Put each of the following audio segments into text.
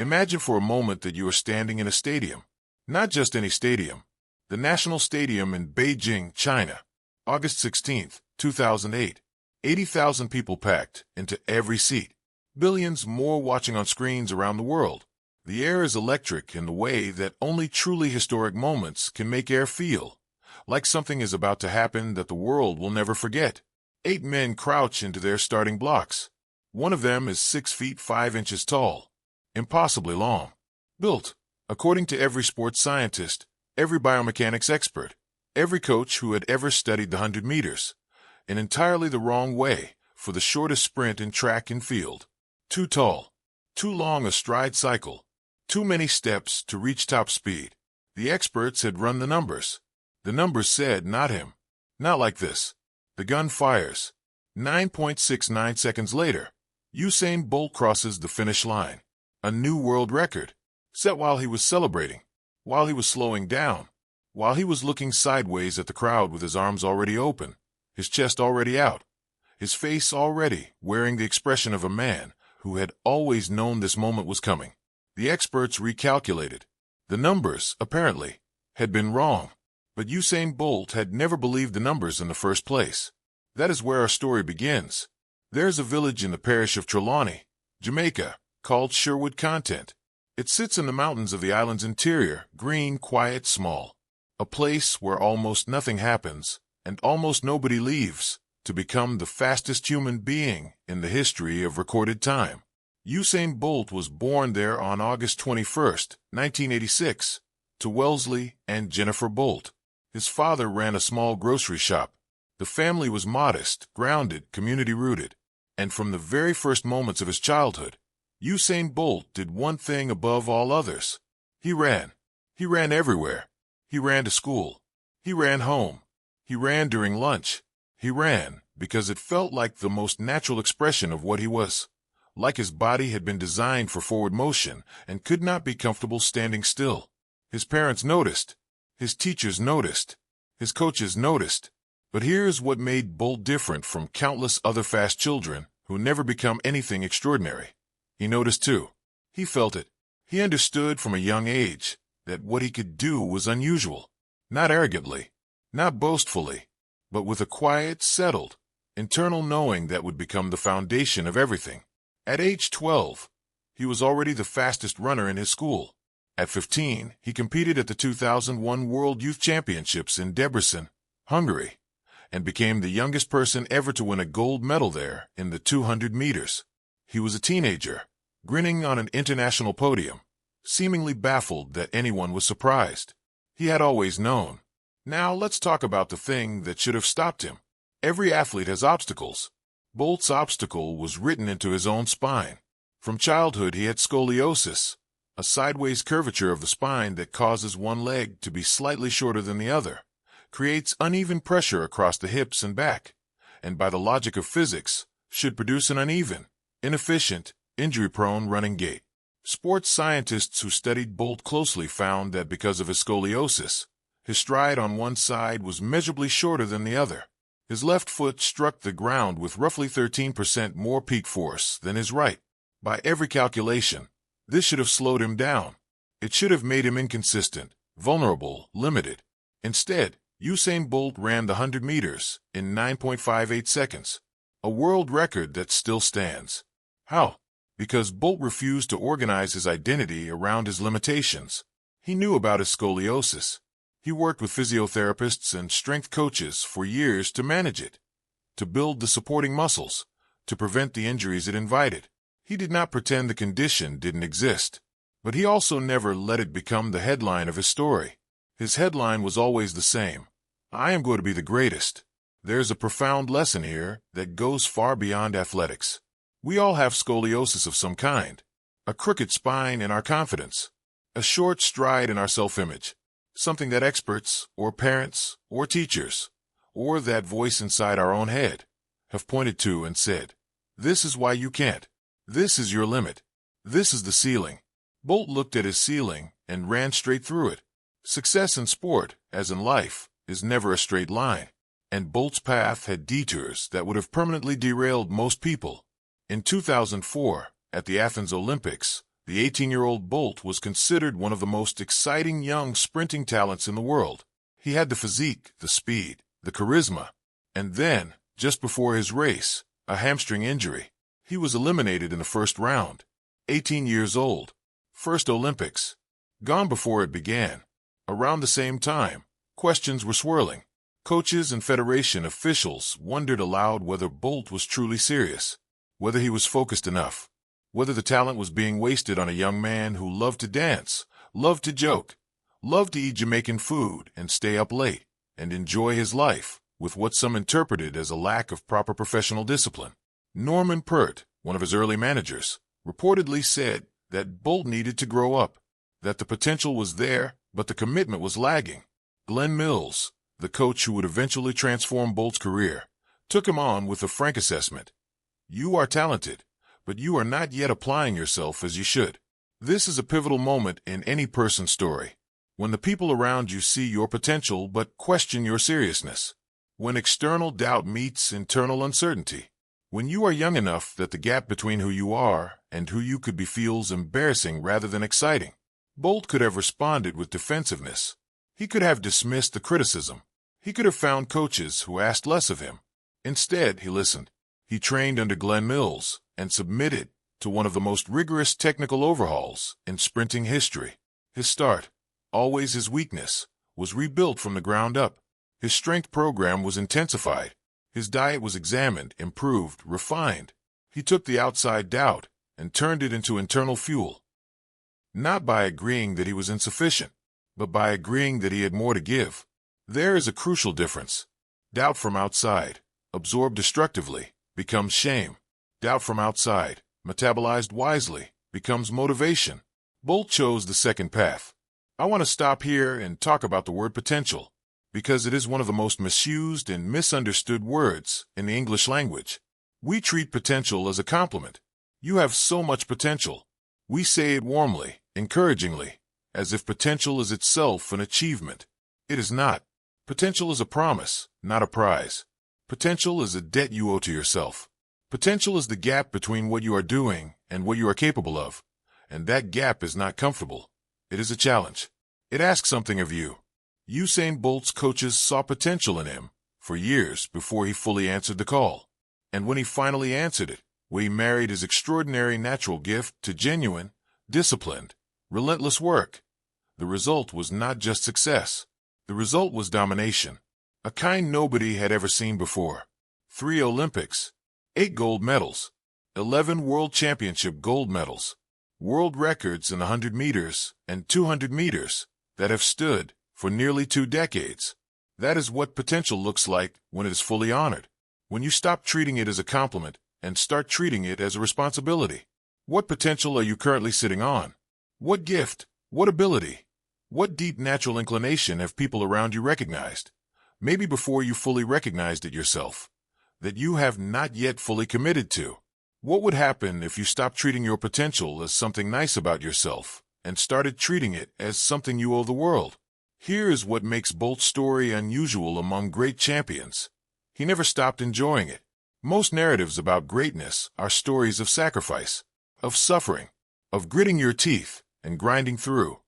Imagine for a moment that you are standing in a stadium. Not just any stadium. The National Stadium in Beijing, China. August 16, 2008. 80,000 people packed into every seat. Billions more watching on screens around the world. The air is electric in the way that only truly historic moments can make air feel. Like something is about to happen that the world will never forget. 8 men crouch into their starting blocks. One of them is 6 feet 5 inches tall. Impossibly long. Built, according to every sports scientist, every biomechanics expert, every coach who had ever studied the 100 meters, in entirely the wrong way for the shortest sprint in track and field. Too tall, too long a stride cycle, too many steps to reach top speed. The experts had run the numbers. The numbers said not him. Not like this. The gun fires. 9.69 seconds later, Usain Bolt crosses the finish line. A new world record. Set while he was celebrating, while he was slowing down, while he was looking sideways at the crowd with his arms already open, his chest already out, his face already wearing the expression of a man who had always known this moment was coming. The experts recalculated. The numbers, apparently, had been wrong, but Usain Bolt had never believed the numbers in the first place. That is where our story begins. There's a village in the parish of Trelawney, Jamaica, called Sherwood Content. It sits in the mountains of the island's interior, green, quiet, small. A place where almost nothing happens, and almost nobody leaves, to become the fastest human being in the history of recorded time. Usain Bolt was born there on August 21, 1986, to Wellesley and Jennifer Bolt. His father ran a small grocery shop. The family was modest, grounded, community-rooted, and from the very first moments of his childhood, Usain Bolt did one thing above all others. He ran. He ran everywhere. He ran to school. He ran home. He ran during lunch. He ran because it felt like the most natural expression of what he was. Like his body had been designed for forward motion and could not be comfortable standing still. His parents noticed. His teachers noticed. His coaches noticed. But here's what made Bolt different from countless other fast children who never become anything extraordinary. He noticed too. He felt it. He understood from a young age that what he could do was unusual. Not arrogantly, not boastfully, but with a quiet, settled, internal knowing that would become the foundation of everything. At age 12, he was already the fastest runner in his school. At 15, he competed at the 2001 World Youth Championships in Debrecen, Hungary, and became the youngest person ever to win a gold medal there in the 200 meters. He was a teenager, grinning on an international podium, seemingly baffled that anyone was surprised. He had always known. Now let's talk about the thing that should have stopped him. Every athlete has obstacles. Bolt's obstacle was written into his own spine. From childhood he had scoliosis, a sideways curvature of the spine that causes one leg to be slightly shorter than the other, creates uneven pressure across the hips and back, and by the logic of physics, should produce an uneven, inefficient, injury-prone running gait. Sports scientists who studied Bolt closely found that because of his scoliosis, his stride on one side was measurably shorter than the other. His left foot struck the ground with roughly 13% more peak force than his right. By every calculation, this should have slowed him down. It should have made him inconsistent, vulnerable, limited. Instead, Usain Bolt ran the 100 meters in 9.58 seconds, a world record that still stands. How? Because Bolt refused to organize his identity around his limitations. He knew about his scoliosis. He worked with physiotherapists and strength coaches for years to manage it, to build the supporting muscles, to prevent the injuries it invited. He did not pretend the condition didn't exist, but he also never let it become the headline of his story. His headline was always the same: I am going to be the greatest. There's a profound lesson here that goes far beyond athletics. We all have scoliosis of some kind, a crooked spine in our confidence, a short stride in our self-image, something that experts, or parents, or teachers, or that voice inside our own head have pointed to and said, this is why you can't. This is your limit. This is the ceiling. Bolt looked at his ceiling and ran straight through it. Success in sport, as in life, is never a straight line, and Bolt's path had detours that would have permanently derailed most people. In 2004, at the Athens Olympics, The 18-year-old Bolt was considered one of the most exciting young sprinting talents in the world. He had the physique, the speed, the charisma. And then, just before his race, a hamstring injury. He was eliminated in the first round. 18 years old. First Olympics. Gone before it began. Around the same time, questions were swirling. Coaches and federation officials wondered aloud whether Bolt was truly serious, whether he was focused enough, whether the talent was being wasted on a young man who loved to dance, loved to joke, loved to eat Jamaican food and stay up late, and enjoy his life, with what some interpreted as a lack of proper professional discipline. Norman Pert, one of his early managers, reportedly said that Bolt needed to grow up, that the potential was there, but the commitment was lagging. Glenn Mills, the coach who would eventually transform Bolt's career, took him on with a frank assessment. You are talented, but you are not yet applying yourself as you should. This is a pivotal moment in any person's story. When the people around you see your potential but question your seriousness. When external doubt meets internal uncertainty. When you are young enough that the gap between who you are and who you could be feels embarrassing rather than exciting. Bolt could have responded with defensiveness. He could have dismissed the criticism. He could have found coaches who asked less of him. Instead, he listened. He trained under Glenn Mills and submitted to one of the most rigorous technical overhauls in sprinting history. His start, always his weakness, was rebuilt from the ground up. His strength program was intensified. His diet was examined, improved, refined. He took the outside doubt and turned it into internal fuel. Not by agreeing that he was insufficient, but by agreeing that he had more to give. There is a crucial difference. Doubt from outside, absorbed destructively, becomes shame. Doubt from outside, metabolized wisely, becomes motivation. Bolt chose the second path. I want to stop here and talk about the word potential, because it is one of the most misused and misunderstood words in the English language. We treat potential as a compliment. You have so much potential. We say it warmly, encouragingly, as if potential is itself an achievement. It is not. Potential is a promise, not a prize. Potential is a debt you owe to yourself. Potential is the gap between what you are doing and what you are capable of. And that gap is not comfortable. It is a challenge. It asks something of you. Usain Bolt's coaches saw potential in him for years before he fully answered the call. And when he finally answered it, he married his extraordinary natural gift to genuine, disciplined, relentless work. The result was not just success. The result was domination, a kind nobody had ever seen before. 3 Olympics, 8 gold medals, 11 World Championship gold medals, world records in 100 meters and 200 meters that have stood for nearly 2 decades. That is what potential looks like when it is fully honored. When you stop treating it as a compliment and start treating it as a responsibility. What potential are you currently sitting on? What gift? What ability? What deep natural inclination have people around you recognized? Maybe before you fully recognized it yourself. That you have not yet fully committed to. What would happen if you stopped treating your potential as something nice about yourself and started treating it as something you owe the world? Here is what makes Bolt's story unusual among great champions. He never stopped enjoying it. Most narratives about greatness are stories of sacrifice, of suffering, of gritting your teeth and grinding through.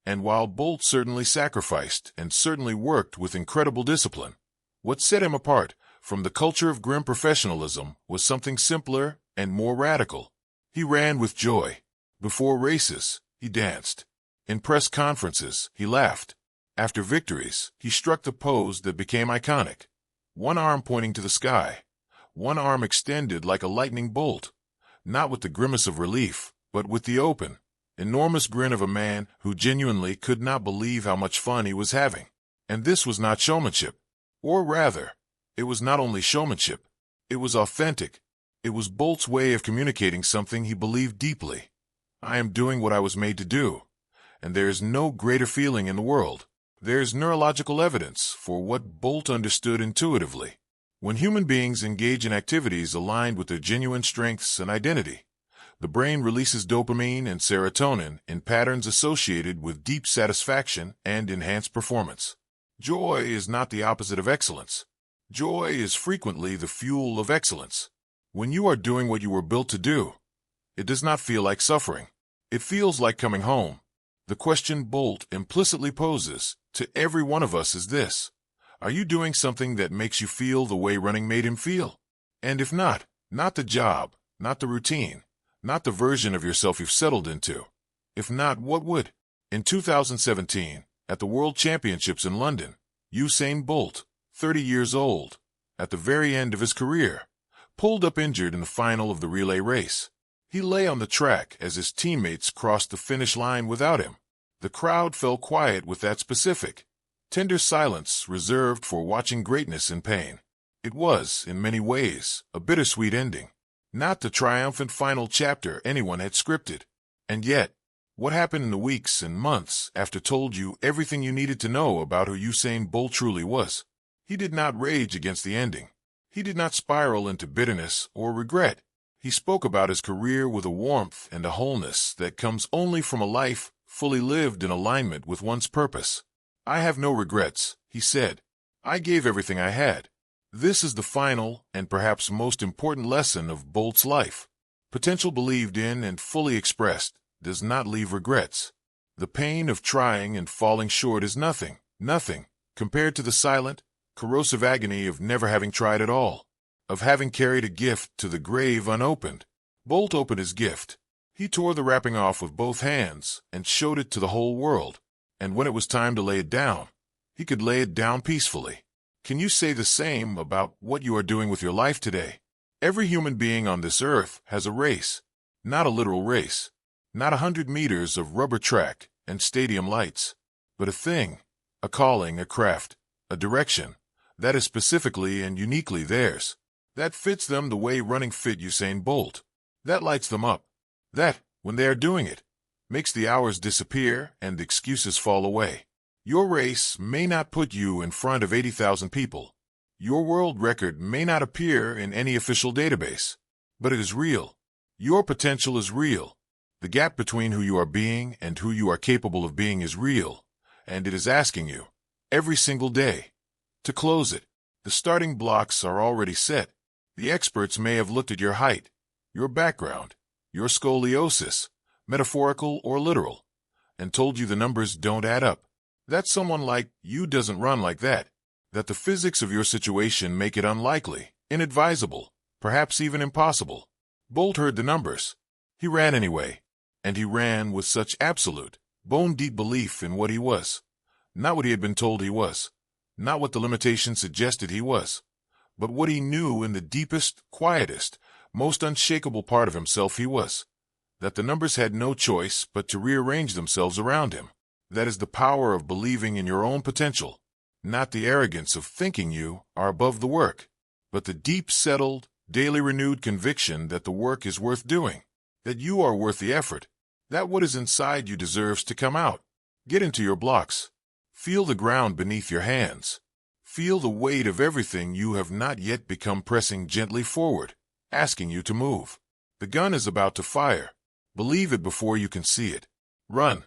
And while Bolt certainly sacrificed and certainly worked with incredible discipline, what set him apart from the culture of grim professionalism was something simpler and more radical. He ran with joy. Before races, he danced. In press conferences, he laughed. After victories, he struck the pose that became iconic. One arm pointing to the sky. One arm extended like a lightning bolt. Not with the grimace of relief, but with the open, enormous grin of a man who genuinely could not believe how much fun he was having. And this was not showmanship. Or rather, it was not only showmanship. It was authentic. It was Bolt's way of communicating something he believed deeply. I am doing what I was made to do. And there is no greater feeling in the world. There is neurological evidence for what Bolt understood intuitively. When human beings engage in activities aligned with their genuine strengths and identity, the brain releases dopamine and serotonin in patterns associated with deep satisfaction and enhanced performance. Joy is not the opposite of excellence. Joy is frequently the fuel of excellence. When you are doing what you were built to do, it does not feel like suffering. It feels like coming home. The question Bolt implicitly poses to every one of us is this: are you doing something that makes you feel the way running made him feel? And if not, not the job, not the routine, not the version of yourself you've settled into. If not, what would? In 2017, at the World Championships in London, Usain Bolt, 30 years old, at the very end of his career, pulled up injured in the final of the relay race. He lay on the track as his teammates crossed the finish line without him. The crowd fell quiet with that specific, tender silence reserved for watching greatness in pain. It was, in many ways, a bittersweet ending, not the triumphant final chapter anyone had scripted. And yet, what happened in the weeks and months after told you everything you needed to know about who Usain Bolt truly was? He did not rage against the ending. He did not spiral into bitterness or regret. He spoke about his career with a warmth and a wholeness that comes only from a life fully lived in alignment with one's purpose. "I have no regrets," he said. "I gave everything I had." This is the final and perhaps most important lesson of Bolt's life. Potential believed in and fully expressed does not leave regrets. The pain of trying and falling short is nothing, compared to the silent, corrosive agony of never having tried at all, of having carried a gift to the grave unopened. Bolt opened his gift. He tore the wrapping off with both hands and showed it to the whole world. And when it was time to lay it down, he could lay it down peacefully. Can you say the same about what you are doing with your life today? Every human being on this earth has a race, not a literal race, not 100 meters of rubber track and stadium lights, but a thing, a calling, a craft, a direction that is specifically and uniquely theirs, that fits them the way running fit Usain Bolt, that lights them up, that, when they are doing it, makes the hours disappear and excuses fall away. Your race may not put you in front of 80,000 people. Your world record may not appear in any official database, but it is real. Your potential is real. The gap between who you are being and who you are capable of being is real, and it is asking you, every single day, to close it. The starting blocks are already set. The experts may have looked at your height, your background, your scoliosis, metaphorical or literal, and told you the numbers don't add up. That someone like you doesn't run like that. That the physics of your situation make it unlikely, inadvisable, perhaps even impossible. Bolt heard the numbers. He ran anyway, and he ran with such absolute, bone-deep belief in what he was. Not what he had been told he was, not what the limitations suggested he was, but what he knew in the deepest, quietest, most unshakable part of himself he was. That the numbers had no choice but to rearrange themselves around him. That is the power of believing in your own potential, not the arrogance of thinking you are above the work, but the deep-settled, daily renewed conviction that the work is worth doing, that you are worth the effort, that what is inside you deserves to come out. Get into your blocks. Feel the ground beneath your hands. Feel the weight of everything you have not yet become pressing gently forward, asking you to move. The gun is about to fire. Believe it before you can see it. Run.